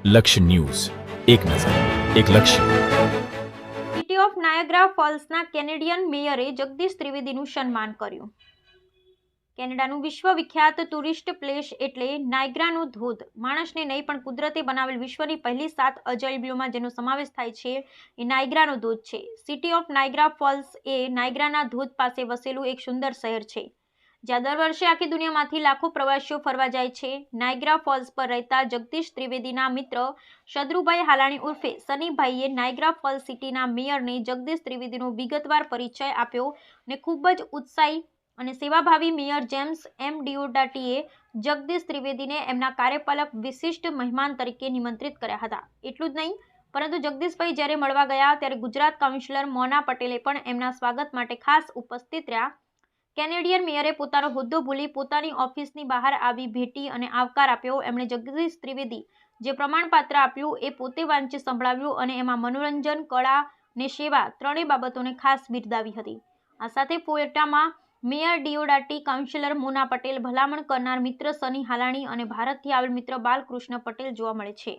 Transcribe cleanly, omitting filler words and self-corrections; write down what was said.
લક્ષ્ય ન્યૂઝ, એક નજર, એક લક્ષ્ય. સિટી ઓફ નાયગ્રા ફોલ્સના કેનેડિયન મેયરે જગદીશ ત્રિવેદીનું સન્માન કર્યું. કેનેડાનું વિશ્વવિખ્યાત ટુરિસ્ટ પ્લેસ એટલે નાયગ્રાનો ધોધ. માણસને નહીં પણ કુદરતે બનાવેલ વિશ્વની પહેલી 7 અજાયબીઓમાં જેનો સમાવેશ થાય છે એ નાયગ્રાનો ધોધ છે. સિટી ઓફ નાયગ્રા ફોલ્સ એ નાયગ્રાના ધોધ પાસે વસેલું એક સુંદર શહેર છે, જ્યાં દર વર્ષે આખી દુનિયામાંથી લાખો પ્રવાસીઓ ફરવા જાય છે. નાયગ્રા ફોલ્સ પર રહેતા જગદીશ ત્રિવેદીના મિત્ર શદ્રુભાઈ હાલાણી ઉર્ફે સનીભાઈએ નાયગ્રા ફોલ્સ સિટીના મેયરને જગદીશ ત્રિવેદીનો વિગતવાર પરિચય આપ્યો અને ખૂબ જ ઉત્સાહી અને સેવાભાવી મેયર જેમ્સ એમ ડિયોડાટીએ જગદીશ ત્રિવેદીને એમના કાર્યપાલક વિશિષ્ટ મહેમાન તરીકે નિમંત્રિત કર્યા હતા. એટલું જ નહીં, પરંતુ જગદીશભાઈ જ્યારે મળવા ગયા ત્યારે ગુજરાત કાઉન્સિલર મોના પટેલે પણ એમના સ્વાગત માટે ખાસ ઉપસ્થિત રહ્યા. કેનેડિયન મેયરે પોતાનો હોદ્દો ભૂલી પોતાની ઓફિસની બહાર આવી ભેટી અને આવકાર આપ્યો. એમણે જગદીશ ત્રિવેદી જે પ્રમાણપત્ર આપ્યું એ પોતે વાંચી સંભળાવ્યું અને એમાં મનોરંજન, કળા અને સેવા ત્રણેય બાબતોને ખાસ બિરદાવી હતી. આ સાથે ફોટામાં મેયર ડિયોડાટી, કાઉન્સિલર મોના પટેલ, ભલામણ કરનાર મિત્ર સની હાલાણી અને ભારતથી આવેલ મિત્ર બાલકૃષ્ણ પટેલ જોવા મળે છે.